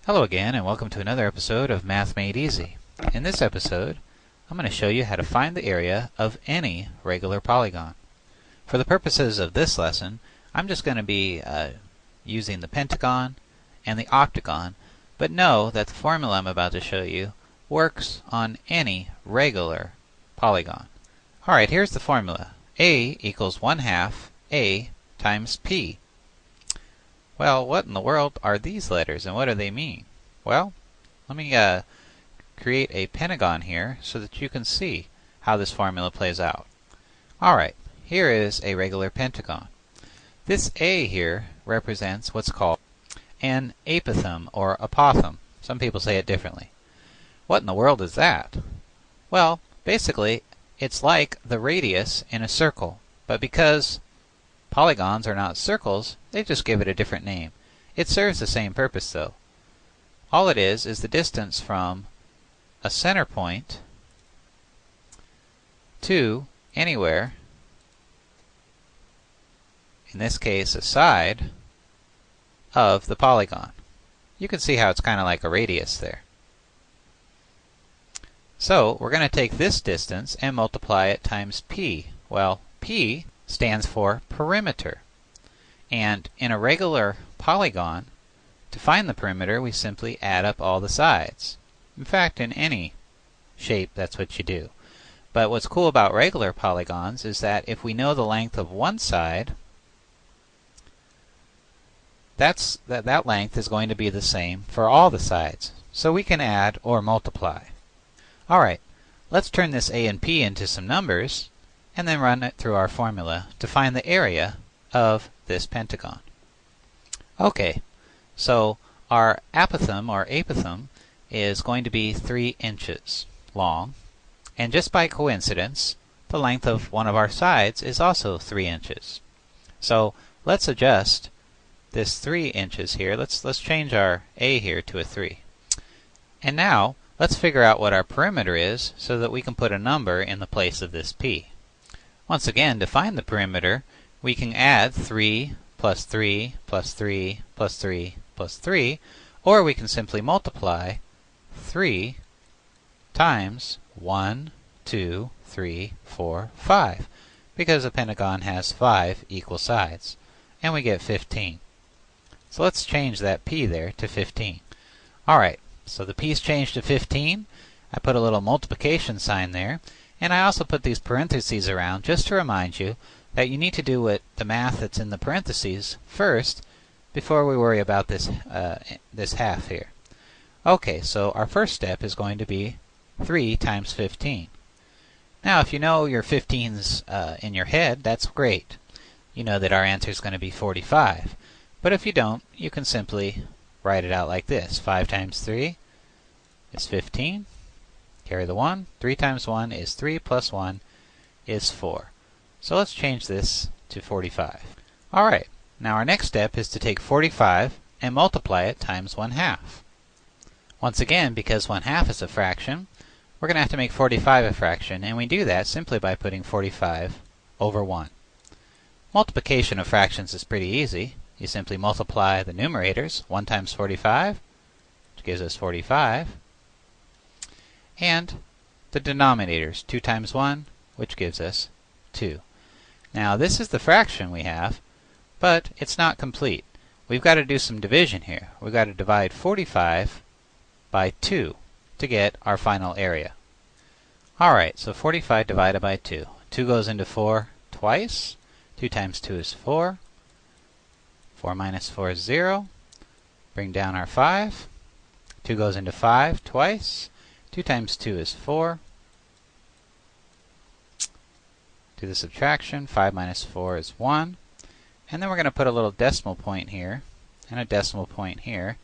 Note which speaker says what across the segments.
Speaker 1: Hello again, and welcome to another episode of Math Made Easy. In this episode, I'm going to show you how to find the area of any regular polygon. For the purposes of this lesson, I'm just going to be using the pentagon and the octagon, but know that the formula I'm about to show you works on any regular polygon. Alright, here's the formula. A equals 1/2 A times P. Well, what in the world are these letters, and what do they mean? Well, let me create a pentagon here so that you can see how this formula plays out. Alright, here is a regular pentagon. This A here represents what's called an apothem or apothem. Some people say it differently. What in the world is that? Well, basically, it's like the radius in a circle, but because polygons are not circles, they just give it a different name. It serves the same purpose though. All it is the distance from a center point to anywhere, in this case a side, of the polygon. You can see how it's kind of like a radius there. So we're going to take this distance and multiply it times P. Well, P stands for perimeter. And in a regular polygon, to find the perimeter, we simply add up all the sides. In fact, in any shape, that's what you do. But what's cool about regular polygons is that if we know the length of one side, that length is going to be the same for all the sides. So we can add or multiply. Alright, let's turn this A and P into some numbers, and then run it through our formula to find the area of this pentagon. Okay, so our apothem or apothem is going to be 3 inches long, and just by coincidence, the length of one of our sides is also 3 inches. So let's adjust this 3 inches here. Let's change our A here to a 3. And now let's figure out what our perimeter is so that we can put a number in the place of this P. Once again, to find the perimeter, we can add 3 plus 3 plus 3 plus 3 plus 3, or we can simply multiply 3 times 1, 2, 3, 4, 5, because a pentagon has 5 equal sides, and we get 15. So let's change that P there to 15. Alright, so the P's changed to 15. I put a little multiplication sign there, and I also put these parentheses around just to remind you that you need to do the math that's in the parentheses first before we worry about this half here. Okay, so our first step is going to be 3 times 15. Now, if you know your 15s in your head, that's great. You know that our answer is going to be 45. But if you don't, you can simply write it out like this. 5 times 3 is 15. Carry the 1. 3 times 1 is 3 plus 1 is 4. So let's change this to 45. Alright, now our next step is to take 45 and multiply it times 1/2. Once again, because 1/2 is a fraction, we're going to have to make 45 a fraction, and we do that simply by putting 45 over 1. Multiplication of fractions is pretty easy. You simply multiply the numerators, 1 times 45, which gives us 45, and the denominators, 2 times 1, which gives us 2. Now this is the fraction we have, but it's not complete. We've got to do some division here. We've got to divide 45 by 2 to get our final area. Alright, so 45 divided by 2. 2 goes into 4 twice. 2 times 2 is 4. 4 minus 4 is 0. Bring down our 5. 2 goes into 5 twice. 2 times 2 is 4. Do the subtraction. 5 minus 4 is 1. And then we're going to put a little decimal point here, and a decimal point here,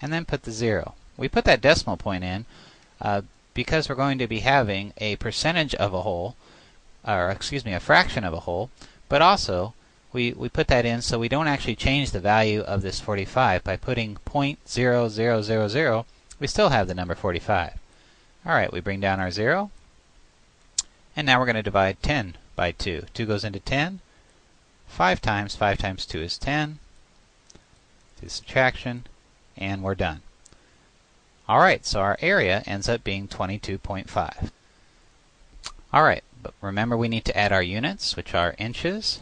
Speaker 1: and then put the 0. We put that decimal point in because we're going to be having a percentage of a whole, or excuse me, a fraction of a whole, but also we put that in so we don't actually change the value of this 45. By putting 0.0000, we still have the number 45. Alright, we bring down our 0, and now we're going to divide 10 by 2. 2 goes into 10. 5 times 2 is 10. Do subtraction, and we're done. Alright, so our area ends up being 22.5. Alright, but remember we need to add our units, which are inches.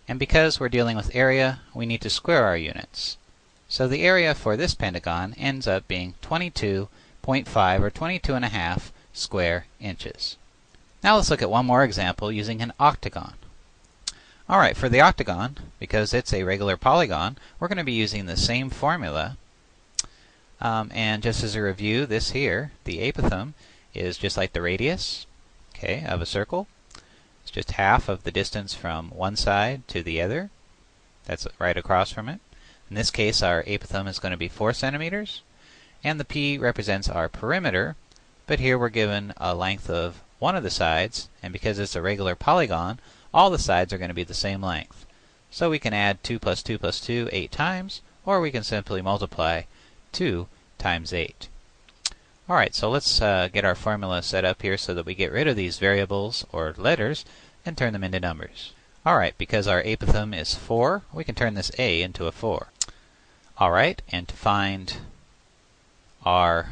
Speaker 1: And because we're dealing with area, we need to square our units. So the area for this pentagon ends up being 22.5 or 22.5 square inches. Now let's look at one more example using an octagon. Alright, for the octagon, because it's a regular polygon, we're going to be using the same formula. And just as a review, this here, the apothem, is just like the radius, okay, of a circle. It's just half of the distance from one side to the other. That's right across from it. In this case, our apothem is going to be 4 centimeters, and the P represents our perimeter, but here we're given a length of one of the sides, and because it's a regular polygon, all the sides are going to be the same length. So we can add 2 plus 2 plus 2 8 times, or we can simply multiply 2 times 8. Alright, so let's get our formula set up here so that we get rid of these variables or letters and turn them into numbers. Alright, because our apothem is 4, we can turn this A into a 4. Alright, and to find our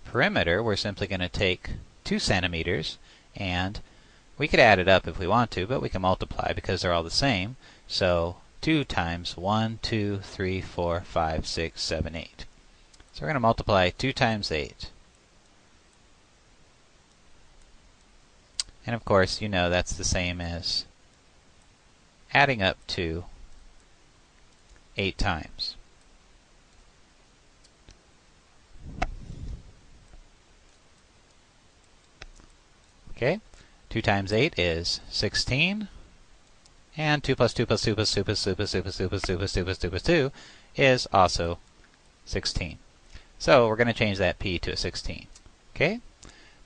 Speaker 1: perimeter, we're simply going to take 2 centimeters, and we could add it up if we want to, but we can multiply because they're all the same. So 2 times 1, 2, 3, 4, 5, 6, 7, 8. So we're going to multiply 2 times 8. And of course, you know that's the same as adding up to 8 times. Okay, 2 times 8 is 16, and 2 plus 2 plus 2 plus 2 plus 2 plus 2 plus 2 plus 2 plus 2 plus 2 plus 2 is also 16. So we're going to change that P to a 16. Okay,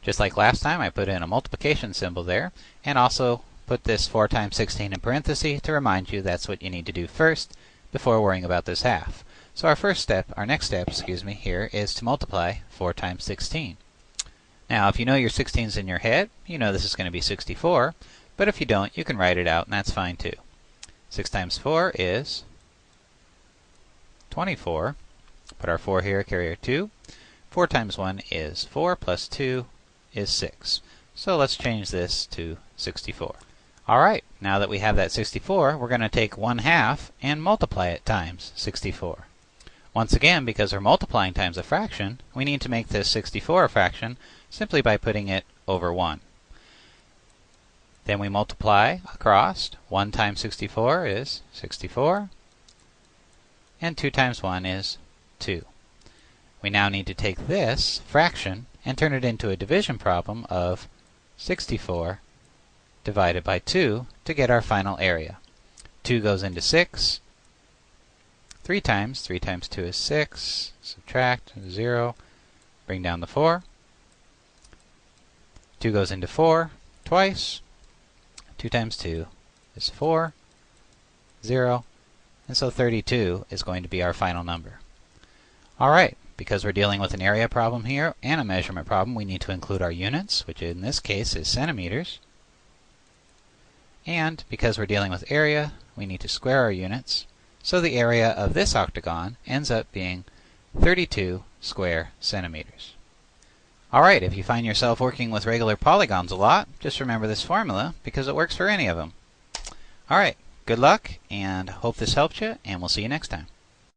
Speaker 1: just like last time, I put in a multiplication symbol there, and also put this 4 times 16 in parentheses to remind you that's what you need to do first before worrying about this half. So our next step, here is to multiply 4 times 16. Now, if you know your 16s in your head, you know this is going to be 64, but if you don't, you can write it out, and that's fine too. 6 times 4 is 24. Put our 4 here, carry our 2. 4 times 1 is 4, plus 2 is 6. So let's change this to 64. Alright, now that we have that 64, we're going to take 1/2 and multiply it times 64. Once again, because we're multiplying times a fraction, we need to make this 64 a fraction simply by putting it over 1. Then we multiply across. 1 times 64 is 64, and 2 times 1 is 2. We now need to take this fraction and turn it into a division problem of 64 divided by 2 to get our final area. 2 goes into 6. 3 times 2 is 6. Subtract 0. Bring down the 4. 2 goes into 4 twice. 2 times 2 is 4. 0. And so 32 is going to be our final number. Alright, because we're dealing with an area problem here and a measurement problem, we need to include our units, which in this case is centimeters. And because we're dealing with area, we need to square our units. So the area of this octagon ends up being 32 square centimeters. Alright, if you find yourself working with regular polygons a lot, just remember this formula because it works for any of them. Alright, good luck, and hope this helped you, and we'll see you next time.